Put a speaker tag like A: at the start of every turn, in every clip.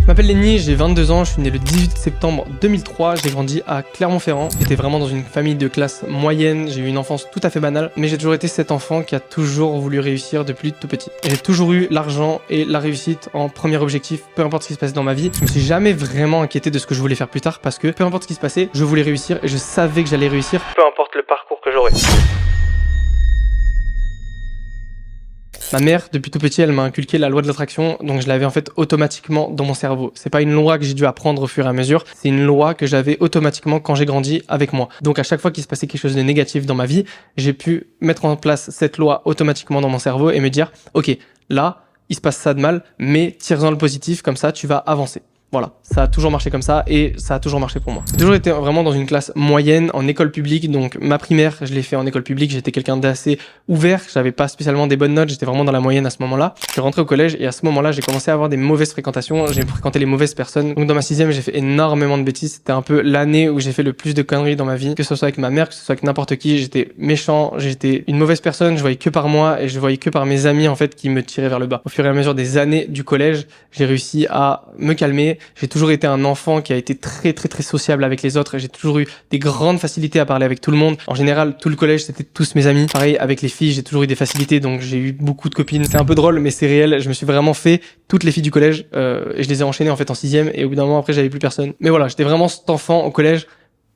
A: Je m'appelle Lenny, j'ai 22 ans, je suis né le 18 septembre 2003, j'ai grandi à Clermont-Ferrand. J'étais vraiment dans une famille de classe moyenne, j'ai eu une enfance tout à fait banale, mais j'ai toujours été cet enfant qui a toujours voulu réussir depuis tout petit. J'ai toujours eu l'argent et la réussite en premier objectif, peu importe ce qui se passait dans ma vie. Je me suis jamais vraiment inquiété de ce que je voulais faire plus tard parce que peu importe ce qui se passait, je voulais réussir et je savais que j'allais réussir, peu importe le parcours que j'aurais. Ma mère, depuis tout petit, elle m'a inculqué la loi de l'attraction, donc je l'avais en fait automatiquement dans mon cerveau. C'est pas une loi que j'ai dû apprendre au fur et à mesure, c'est une loi que j'avais automatiquement quand j'ai grandi avec moi. Donc à chaque fois qu'il se passait quelque chose de négatif dans ma vie, j'ai pu mettre en place cette loi automatiquement dans mon cerveau et me dire, ok, là, il se passe ça de mal, mais tire-en le positif, comme ça tu vas avancer. Voilà, ça a toujours marché comme ça et ça a toujours marché pour moi. J'ai toujours été vraiment dans une classe moyenne en école publique, donc ma primaire, je l'ai fait en école publique, j'étais quelqu'un d'assez ouvert, j'avais pas spécialement des bonnes notes, j'étais vraiment dans la moyenne à ce moment-là. Je suis rentré au collège et à ce moment-là, j'ai commencé à avoir des mauvaises fréquentations, j'ai fréquenté les mauvaises personnes. Donc dans ma sixième, j'ai fait énormément de bêtises, c'était un peu l'année où j'ai fait le plus de conneries dans ma vie, que ce soit avec ma mère, que ce soit avec n'importe qui, j'étais méchant, j'étais une mauvaise personne, je voyais que par moi et je voyais que par mes amis en fait qui me tiraient vers le bas. Au fur et à mesure des années du collège, j'ai réussi à me calmer. J'ai toujours été un enfant qui a été très sociable avec les autres. J'ai toujours eu des grandes facilités à parler avec tout le monde. En général, tout le collège, c'était tous mes amis. Pareil, avec les filles, j'ai toujours eu des facilités, donc j'ai eu beaucoup de copines. C'est un peu drôle, mais c'est réel. Je me suis vraiment fait toutes les filles du collège et je les ai enchaînées en fait en sixième et au bout d'un moment après, j'avais plus personne. Mais voilà, j'étais vraiment cet enfant au collège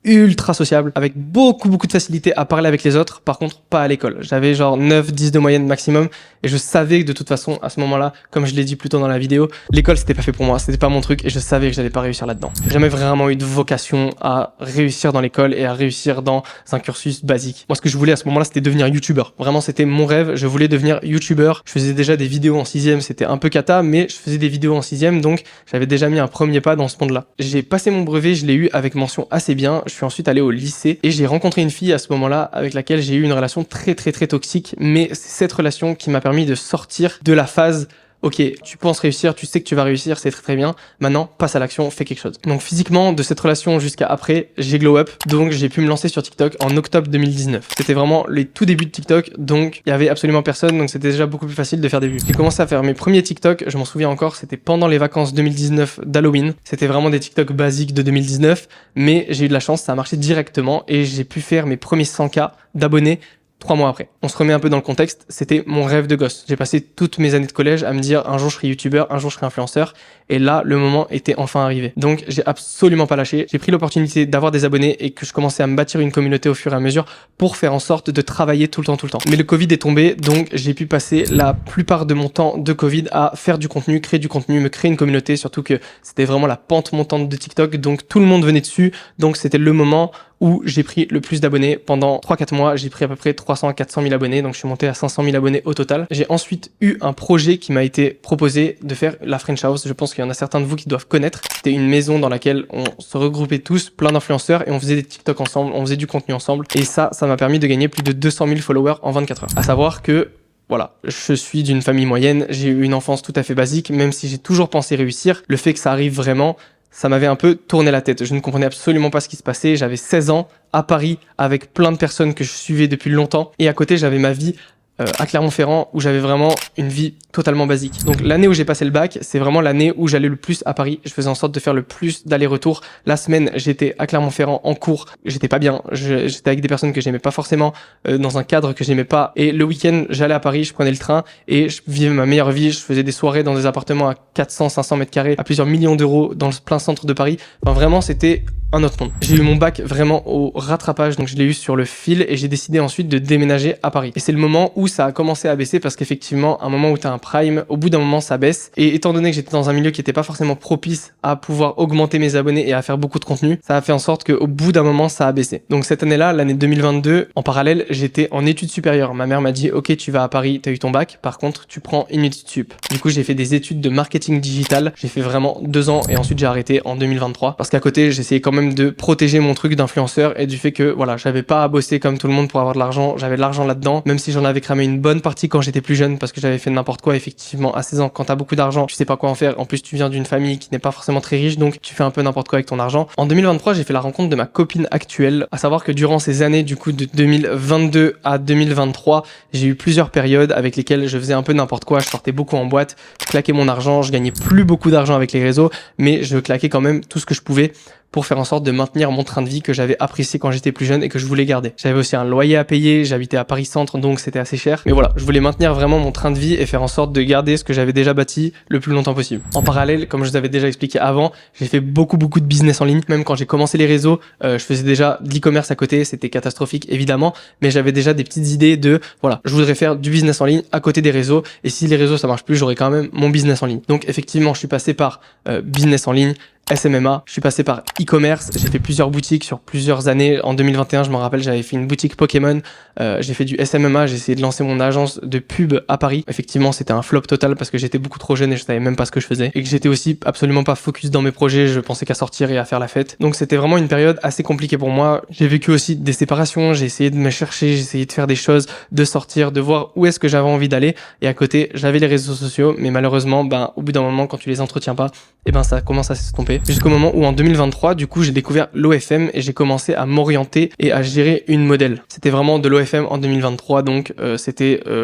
A: ultra sociable, avec beaucoup de facilité à parler avec les autres, par contre pas à l'école. J'avais genre 9-10 de moyenne maximum et je savais que de toute façon à ce moment-là, comme je l'ai dit plus tôt dans la vidéo, l'école c'était pas fait pour moi, c'était pas mon truc et je savais que j'allais pas réussir là-dedans. J'ai jamais vraiment eu de vocation à réussir dans l'école et à réussir dans un cursus basique. Moi ce que je voulais à ce moment-là c'était devenir youtubeur. Vraiment c'était mon rêve, je voulais devenir youtubeur. Je faisais déjà des vidéos en sixième, c'était un peu cata, mais je faisais des vidéos en sixième donc j'avais déjà mis un premier pas dans ce monde-là. J'ai passé mon brevet, je l'ai eu avec mention assez bien. Je suis ensuite allé au lycée et j'ai rencontré une fille à ce moment-là avec laquelle j'ai eu une relation très toxique, mais c'est cette relation qui m'a permis de sortir de la phase ok, tu penses réussir, tu sais que tu vas réussir, c'est très bien. Maintenant, passe à l'action, fais quelque chose. Donc physiquement, de cette relation jusqu'à après, j'ai glow up. Donc j'ai pu me lancer sur TikTok en octobre 2019. C'était vraiment les tout débuts de TikTok, donc il y avait absolument personne, donc c'était déjà beaucoup plus facile de faire des vues. J'ai commencé à faire mes premiers TikTok, je m'en souviens encore, c'était pendant les vacances 2019 d'Halloween. C'était vraiment des TikTok basiques de 2019, mais j'ai eu de la chance, ça a marché directement et j'ai pu faire mes premiers 100K d'abonnés 3 mois après. On se remet un peu dans le contexte, c'était mon rêve de gosse. J'ai passé toutes mes années de collège à me dire un jour je serai youtubeur, un jour je serai influenceur et là le moment était enfin arrivé. Donc j'ai absolument pas lâché, j'ai pris l'opportunité d'avoir des abonnés et que je commençais à me bâtir une communauté au fur et à mesure pour faire en sorte de travailler tout le temps. Mais le Covid est tombé donc j'ai pu passer la plupart de mon temps de Covid à faire du contenu, créer du contenu, me créer une communauté, surtout que c'était vraiment la pente montante de TikTok donc tout le monde venait dessus donc c'était le moment où j'ai pris le plus d'abonnés. Pendant 3-4 mois, j'ai pris à peu près 300-400 000 abonnés, donc je suis monté à 500 000 abonnés au total. J'ai ensuite eu un projet qui m'a été proposé de faire la French House. Je pense qu'il y en a certains de vous qui doivent connaître. C'était une maison dans laquelle on se regroupait tous, plein d'influenceurs, et on faisait des TikTok ensemble, on faisait du contenu ensemble. Et ça m'a permis de gagner plus de 200 000 followers en 24 heures. À savoir que voilà, je suis d'une famille moyenne, j'ai eu une enfance tout à fait basique, même si j'ai toujours pensé réussir, le fait que ça arrive vraiment, ça m'avait un peu tourné la tête. Je ne comprenais absolument pas ce qui se passait. J'avais 16 ans à Paris avec plein de personnes que je suivais depuis longtemps. Et à côté, j'avais ma vie à Clermont-Ferrand où j'avais vraiment une vie totalement basique. Donc l'année où j'ai passé le bac, c'est vraiment l'année où j'allais le plus à Paris. Je faisais en sorte de faire le plus d'aller-retour. La semaine, j'étais à Clermont-Ferrand en cours. J'étais pas bien. J'étais avec des personnes que j'aimais pas forcément, dans un cadre que j'aimais pas. Et le week-end, j'allais à Paris, je prenais le train et je vivais ma meilleure vie. Je faisais des soirées dans des appartements à 400-500 mètres carrés, à plusieurs millions d'euros dans le plein centre de Paris. Enfin vraiment, c'était un autre monde. J'ai eu mon bac vraiment au rattrapage, donc je l'ai eu sur le fil et j'ai décidé ensuite de déménager à Paris. Et c'est le moment où ça a commencé à baisser parce qu'effectivement, à un moment où t'as un prime, au bout d'un moment ça baisse. Et étant donné que j'étais dans un milieu qui était pas forcément propice à pouvoir augmenter mes abonnés et à faire beaucoup de contenu, ça a fait en sorte qu'au bout d'un moment ça a baissé. Donc cette année-là, l'année 2022, en parallèle, j'étais en études supérieures. Ma mère m'a dit, ok, tu vas à Paris, t'as eu ton bac, par contre, tu prends une étude sup. Du coup, j'ai fait des études de marketing digital. J'ai fait vraiment 2 ans et ensuite j'ai arrêté en 2023 parce qu'à côté, j'essayais quand même même de protéger mon truc d'influenceur et du fait que voilà, j'avais pas à bosser comme tout le monde pour avoir de l'argent, j'avais de l'argent là-dedans, même si j'en avais cramé une bonne partie quand j'étais plus jeune parce que j'avais fait n'importe quoi. Effectivement, à 16 ans, quand t'as beaucoup d'argent, tu sais pas quoi en faire. En plus, tu viens d'une famille qui n'est pas forcément très riche, donc tu fais un peu n'importe quoi avec ton argent. En 2023, j'ai fait la rencontre de ma copine actuelle, à savoir que durant ces années, du coup, de 2022 à 2023, j'ai eu plusieurs périodes avec lesquelles je faisais un peu n'importe quoi. Je sortais beaucoup en boîte, je claquais mon argent, je gagnais plus beaucoup d'argent avec les réseaux, mais je claquais quand même tout ce que je pouvais pour faire en sorte de maintenir mon train de vie que j'avais apprécié quand j'étais plus jeune et que je voulais garder. J'avais aussi un loyer à payer, j'habitais à Paris Centre, donc c'était assez cher. Mais voilà, je voulais maintenir vraiment mon train de vie et faire en sorte de garder ce que j'avais déjà bâti le plus longtemps possible. En parallèle, comme je vous avais déjà expliqué avant, j'ai fait beaucoup de business en ligne. Même quand j'ai commencé les réseaux, je faisais déjà de l'e-commerce à côté, c'était catastrophique évidemment, mais j'avais déjà des petites idées de, voilà, je voudrais faire du business en ligne à côté des réseaux, et si les réseaux ça marche plus, j'aurais quand même mon business en ligne. Donc effectivement, je suis passé par business en ligne, SMMA, je suis passé par e-commerce, j'ai fait plusieurs boutiques sur plusieurs années. En 2021, je me rappelle, j'avais fait une boutique Pokémon, j'ai fait du SMMA, j'ai essayé de lancer mon agence de pub à Paris. Effectivement, c'était un flop total parce que j'étais beaucoup trop jeune et je savais même pas ce que je faisais. Et que j'étais aussi absolument pas focus dans mes projets, je pensais qu'à sortir et à faire la fête. Donc c'était vraiment une période assez compliquée pour moi. J'ai vécu aussi des séparations, j'ai essayé de me chercher, j'ai essayé de faire des choses, de sortir, de voir où est-ce que j'avais envie d'aller. Et à côté, j'avais les réseaux sociaux, mais malheureusement, au bout d'un moment, quand tu les entretiens pas, ça commence à s'estomper. Jusqu'au moment où en 2023, du coup, j'ai découvert l'OFM et j'ai commencé à m'orienter et à gérer une modèle. C'était vraiment de l'OFM en 2023, donc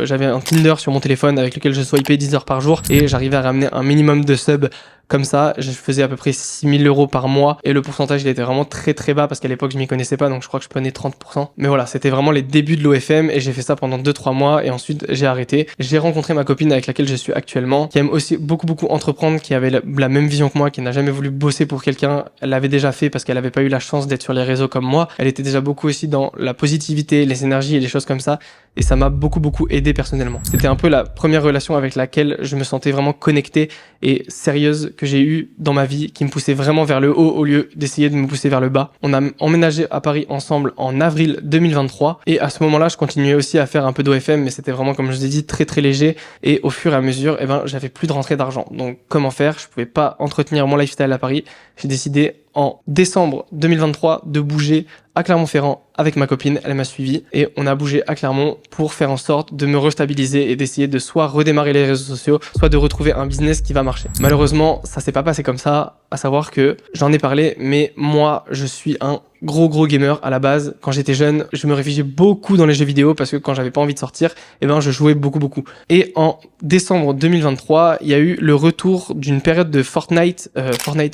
A: j'avais un Tinder sur mon téléphone avec lequel je swipais 10 heures par jour et j'arrivais à ramener un minimum de subs. Comme ça, je faisais à peu près 6 000 € par mois et le pourcentage il était vraiment très bas parce qu'à l'époque je m'y connaissais pas, donc je crois que je prenais 30%. Mais voilà, c'était vraiment les débuts de l'OFM et j'ai fait ça pendant 2-3 mois et ensuite j'ai arrêté. J'ai rencontré ma copine avec laquelle je suis actuellement, qui aime aussi beaucoup entreprendre, qui avait la même vision que moi, qui n'a jamais voulu bosser pour quelqu'un. Elle l'avait déjà fait parce qu'elle avait pas eu la chance d'être sur les réseaux comme moi. Elle était déjà beaucoup aussi dans la positivité, les énergies et les choses comme ça. Et ça m'a beaucoup aidé personnellement. C'était un peu la première relation avec laquelle je me sentais vraiment connecté et sérieuse que j'ai eu dans ma vie, qui me poussait vraiment vers le haut au lieu d'essayer de me pousser vers le bas. On a emménagé à Paris ensemble en avril 2023 et à ce moment-là, je continuais aussi à faire un peu d'OFM, mais c'était vraiment, comme je vous ai dit, très léger. Et au fur et à mesure, j'avais plus de rentrée d'argent. Donc comment faire? Je pouvais pas entretenir mon lifestyle à Paris. J'ai décidé en décembre 2023 de bouger à Clermont-Ferrand avec ma copine, elle m'a suivi et on a bougé à Clermont pour faire en sorte de me restabiliser et d'essayer de soit redémarrer les réseaux sociaux, soit de retrouver un business qui va marcher. Malheureusement, ça s'est pas passé comme ça, à savoir que j'en ai parlé, mais moi, je suis un gros gamer à la base. Quand j'étais jeune, je me réfugiais beaucoup dans les jeux vidéo parce que quand j'avais pas envie de sortir, je jouais beaucoup. Et en décembre 2023, il y a eu le retour d'une période de Fortnite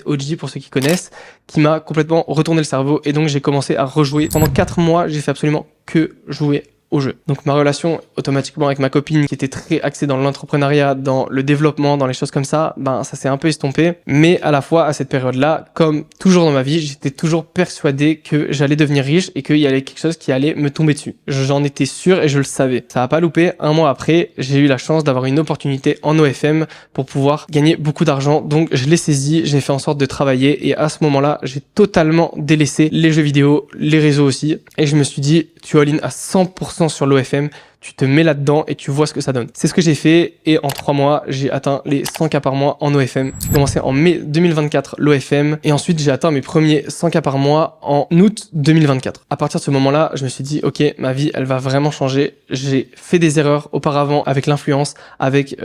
A: OG pour ceux qui connaissent, qui m'a complètement retourné le cerveau et donc j'ai commencé à rejouer. Pendant 4 mois, j'ai fait absolument que jouer au jeu. Donc ma relation automatiquement avec ma copine qui était très axée dans l'entrepreneuriat, dans le développement, dans les choses comme ça, ça s'est un peu estompé. Mais à la fois à cette période-là, comme toujours dans ma vie, j'étais toujours persuadé que j'allais devenir riche et qu'il y avait quelque chose qui allait me tomber dessus. J'en étais sûr et je le savais. Ça a pas loupé. Un mois après, j'ai eu la chance d'avoir une opportunité en OFM pour pouvoir gagner beaucoup d'argent. Donc je l'ai saisi, j'ai fait en sorte de travailler et à ce moment-là, j'ai totalement délaissé les jeux vidéo, les réseaux aussi. Et je me suis dit, tu all-in à 100% sur l'OFM, tu te mets là-dedans et tu vois ce que ça donne. C'est ce que j'ai fait et en 3 mois, j'ai atteint les 100K par mois en OFM. J'ai commencé en mai 2024 l'OFM et ensuite j'ai atteint mes premiers 100K par mois en août 2024. À partir de ce moment-là, je me suis dit, ok, ma vie, elle va vraiment changer. J'ai fait des erreurs auparavant avec l'influence, avec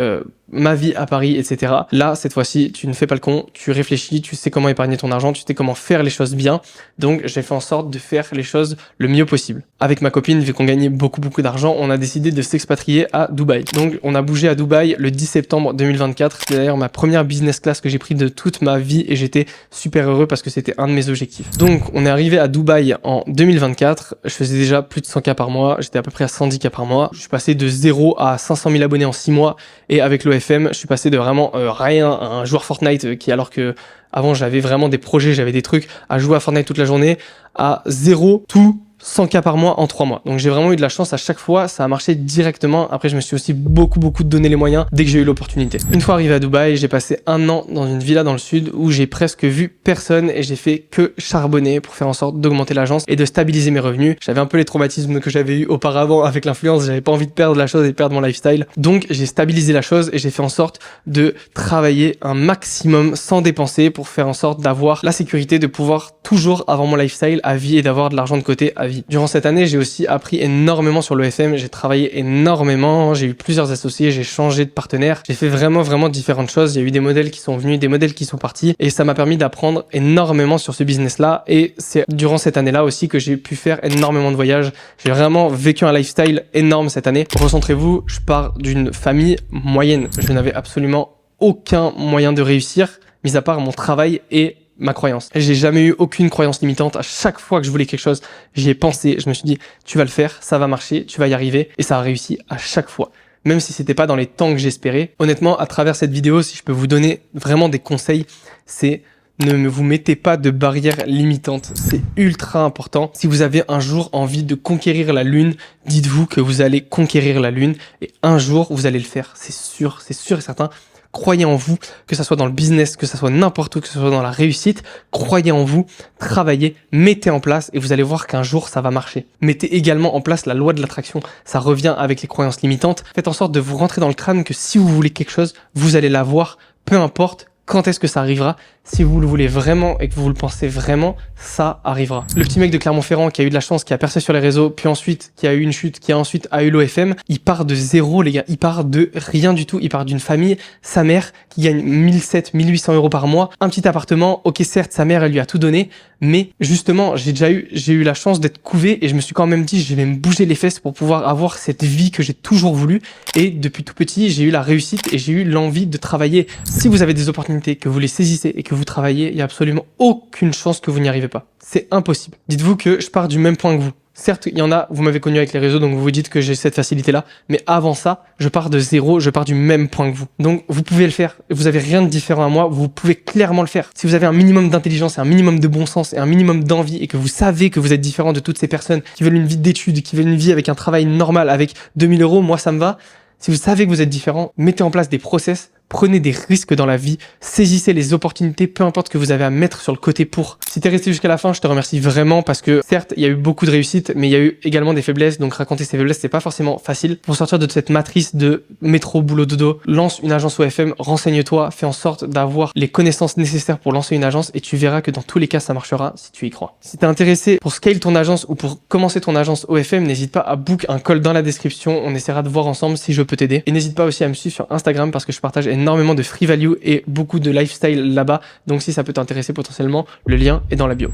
A: ma vie à Paris, etc. Là, cette fois-ci, tu ne fais pas le con, tu réfléchis, tu sais comment épargner ton argent, tu sais comment faire les choses bien. Donc, j'ai fait en sorte de faire les choses le mieux possible. Avec ma copine, vu qu'on gagnait beaucoup d'argent, on a décidé de s'expatrier à Dubaï. Donc, on a bougé à Dubaï le 10 septembre 2024. C'est d'ailleurs ma première business class que j'ai pris de toute ma vie et j'étais super heureux parce que c'était un de mes objectifs. Donc, on est arrivé à Dubaï en 2024. Je faisais déjà plus de 100K par mois. J'étais à peu près à 110K par mois. Je suis passé de 0 à 500 000 abonnés en 6 mois et avec l'OFM, je suis passé de vraiment rien à un joueur Fortnite qui, alors que avant j'avais vraiment des projets, j'avais des trucs à jouer à Fortnite toute la journée, à 0, tout 100K par mois en 3 mois. Donc j'ai vraiment eu de la chance à chaque fois, ça a marché directement. Après, je me suis aussi beaucoup donné les moyens dès que j'ai eu l'opportunité. Une fois arrivé à Dubaï, j'ai passé 1 an dans une villa dans le sud où j'ai presque vu personne et j'ai fait que charbonner pour faire en sorte d'augmenter l'agence et de stabiliser mes revenus. J'avais un peu les traumatismes que j'avais eu auparavant avec l'influence, j'avais pas envie de perdre la chose et perdre mon lifestyle. Donc j'ai stabilisé la chose et j'ai fait en sorte de travailler un maximum sans dépenser pour faire en sorte d'avoir la sécurité de pouvoir toujours avoir mon lifestyle à vie et d'avoir de l'argent de côté à vie. Durant cette année, j'ai aussi appris énormément sur l'EFM, j'ai travaillé énormément, j'ai eu plusieurs associés, j'ai changé de partenaire, j'ai fait vraiment différentes choses. Il y a eu des modèles qui sont venus, des modèles qui sont partis et ça m'a permis d'apprendre énormément sur ce business-là et c'est durant cette année-là aussi que j'ai pu faire énormément de voyages. J'ai vraiment vécu un lifestyle énorme cette année. Recentrez-vous, je pars d'une famille moyenne. Je n'avais absolument aucun moyen de réussir, mis à part mon travail et ma croyance. J'ai jamais eu aucune croyance limitante. À chaque fois que je voulais quelque chose, j'y ai pensé. Je me suis dit, tu vas le faire, ça va marcher, tu vas y arriver. Et ça a réussi à chaque fois. Même si c'était pas dans les temps que j'espérais. Honnêtement, à travers cette vidéo, si je peux vous donner vraiment des conseils, c'est ne vous mettez pas de barrières limitantes. C'est ultra important. Si vous avez un jour envie de conquérir la lune, dites-vous que vous allez conquérir la lune et un jour vous allez le faire. C'est sûr et certain. Croyez en vous, que ça soit dans le business, que ça soit n'importe où, que ce soit dans la réussite. Croyez en vous, travaillez, mettez en place et vous allez voir qu'un jour ça va marcher. Mettez également en place la loi de l'attraction. Ça revient avec les croyances limitantes. Faites en sorte de vous rentrer dans le crâne que si vous voulez quelque chose, vous allez l'avoir, peu importe quand est-ce que ça arrivera. Si vous le voulez vraiment et que vous le pensez vraiment, ça arrivera. Le petit mec de Clermont-Ferrand qui a eu de la chance, qui a percé sur les réseaux, puis ensuite qui a eu une chute, qui a ensuite eu l'OFM, il part de zéro les gars, il part de rien du tout, il part d'une famille, sa mère qui gagne 1700, 1800 euros par mois, un petit appartement, ok certes sa mère elle lui a tout donné, mais justement j'ai eu la chance d'être couvé et je me suis quand même dit je vais me bouger les fesses pour pouvoir avoir cette vie que j'ai toujours voulu et depuis tout petit j'ai eu la réussite et j'ai eu l'envie de travailler. Si vous avez des opportunités, que vous les saisissez et que vous travaillez, il y a absolument aucune chance que vous n'y arrivez pas. C'est impossible. Dites-vous que je pars du même point que vous. Certes, il y en a, vous m'avez connu avec les réseaux, donc vous vous dites que j'ai cette facilité-là. Mais avant ça, je pars de zéro, je pars du même point que vous. Donc, vous pouvez le faire. Vous avez rien de différent à moi. Vous pouvez clairement le faire. Si vous avez un minimum d'intelligence et un minimum de bon sens et un minimum d'envie et que vous savez que vous êtes différent de toutes ces personnes qui veulent une vie d'études, qui veulent une vie avec un travail normal, avec 2000 euros, moi, ça me va. Si vous savez que vous êtes différent, mettez en place des process. Prenez des risques dans la vie, saisissez les opportunités, peu importe ce que vous avez à mettre sur le côté pour. Si t'es resté jusqu'à la fin, je te remercie vraiment parce que certes, il y a eu beaucoup de réussites, mais il y a eu également des faiblesses. Donc raconter ces faiblesses, c'est pas forcément facile. Pour sortir de cette matrice de métro, boulot, dodo, lance une agence OFM, renseigne-toi, fais en sorte d'avoir les connaissances nécessaires pour lancer une agence et tu verras que dans tous les cas, ça marchera si tu y crois. Si t'es intéressé pour scale ton agence ou pour commencer ton agence OFM, n'hésite pas à book un call dans la description. On essaiera de voir ensemble si je peux t'aider. Et n'hésite pas aussi à me suivre sur Instagram parce que je partage énormément de free value et beaucoup de lifestyle là-bas. Donc si ça peut t'intéresser potentiellement, le lien est dans la bio.